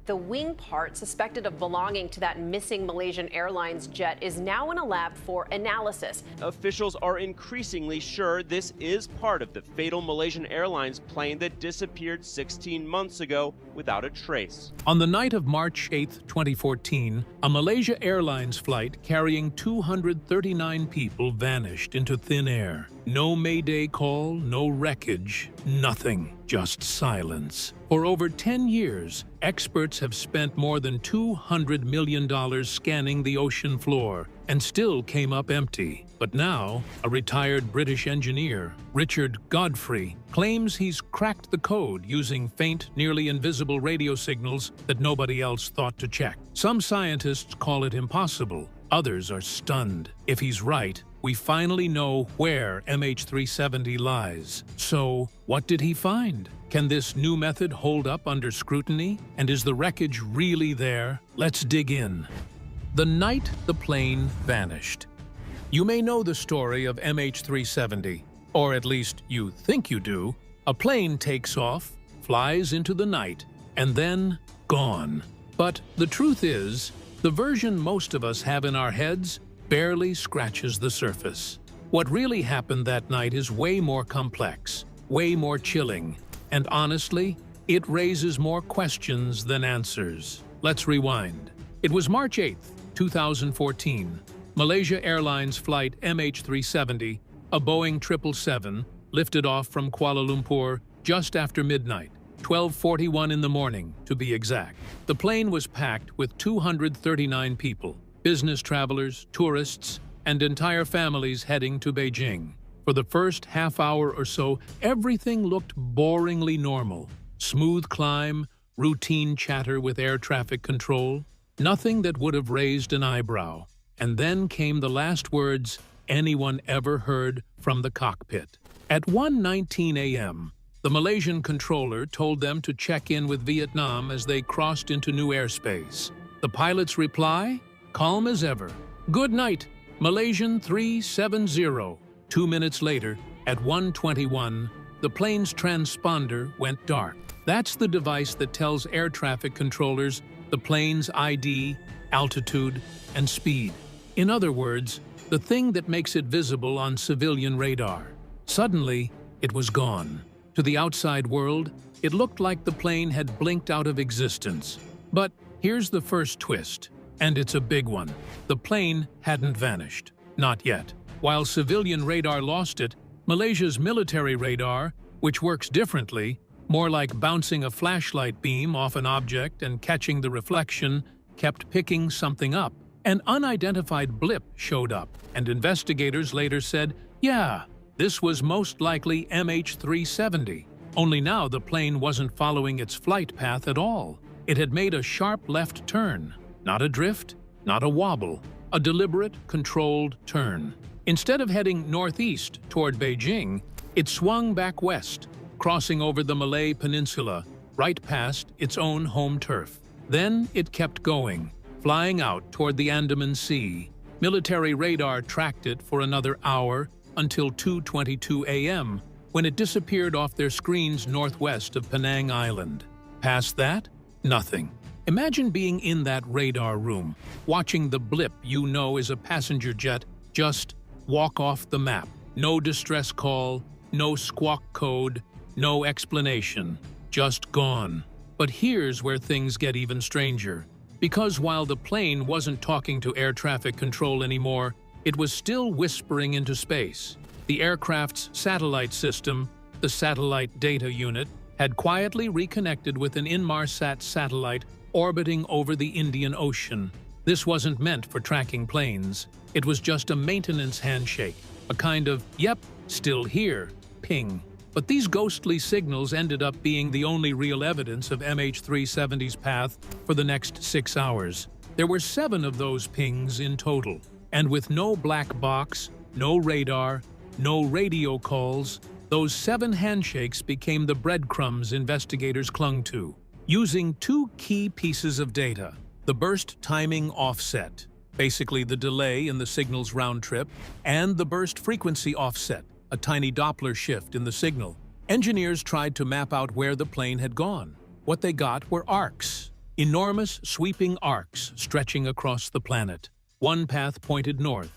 The wing part suspected of belonging to that missing Malaysian Airlines jet is now in a lab for analysis. Officials are increasingly sure this is part of the fatal Malaysian Airlines plane that disappeared 16 months ago without a trace. On the night of March 8, 2014, a Malaysia Airlines flight carrying 239 people vanished into thin air. No mayday call, no wreckage, nothing, just silence. For over 10 years, experts have spent more than $200 million scanning the ocean floor and still came up empty. But now, a retired British engineer, Richard Godfrey, claims he's cracked the code using faint, nearly invisible radio signals that nobody else thought to check. Some scientists call it impossible. Others are stunned. If he's right, we finally know where MH370 lies. So, what did he find? Can this new method hold up under scrutiny? And is the wreckage really there? Let's dig in. The night the plane vanished. You may know the story of MH370, or at least you think you do. A plane takes off, flies into the night, and then gone. But the truth is, the version most of us have in our heads barely scratches the surface. What really happened that night is way more complex, way more chilling, and honestly, it raises more questions than answers. Let's rewind. It was March 8, 2014. Malaysia Airlines flight MH370, a Boeing 777, lifted off from Kuala Lumpur just after midnight, 12:41 in the morning, to be exact. The plane was packed with 239 people, business travelers, tourists, and entire families heading to Beijing. For the first half hour or so, everything looked boringly normal. Smooth climb, routine chatter with air traffic control, nothing that would have raised an eyebrow. And then came the last words anyone ever heard from the cockpit. At 1:19 a.m., the Malaysian controller told them to check in with Vietnam as they crossed into new airspace. The pilot's reply? Calm as ever. Good night, Malaysian 370. 2 minutes later, at 1:21, the plane's transponder went dark. That's the device that tells air traffic controllers the plane's ID, altitude, and speed. In other words, the thing that makes it visible on civilian radar. Suddenly, it was gone. To the outside world, it looked like the plane had blinked out of existence. But here's the first twist, and it's a big one. The plane hadn't vanished. Not yet. While civilian radar lost it, Malaysia's military radar, which works differently, more like bouncing a flashlight beam off an object and catching the reflection, kept picking something up. An unidentified blip showed up, and investigators later said, yeah, this was most likely MH370. Only now the plane wasn't following its flight path at all. It had made a sharp left turn. Not a drift, not a wobble, a deliberate, controlled turn. Instead of heading northeast toward Beijing, it swung back west, crossing over the Malay Peninsula, right past its own home turf. Then it kept going, flying out toward the Andaman Sea. Military radar tracked it for another hour until 2:22 a.m., when it disappeared off their screens northwest of Penang Island. Past that, nothing. Imagine being in that radar room, watching the blip you know is a passenger jet just walk off the map. No distress call, no squawk code, no explanation. Just gone. But here's where things get even stranger. Because while the plane wasn't talking to air traffic control anymore, it was still whispering into space. The aircraft's satellite system, the Satellite Data Unit, had quietly reconnected with an Inmarsat satellite orbiting over the Indian Ocean. This wasn't meant for tracking planes. It was just a maintenance handshake, a kind of, yep, still here, ping. But these ghostly signals ended up being the only real evidence of MH370's path for the next 6 hours. There were 7 of those pings in total. And with no black box, no radar, no radio calls, those 7 handshakes became the breadcrumbs investigators clung to. Using 2 key pieces of data, the burst timing offset, basically the delay in the signal's round trip, and the burst frequency offset, a tiny Doppler shift in the signal. Engineers tried to map out where the plane had gone. What they got were arcs. Enormous, sweeping arcs stretching across the planet. One path pointed north,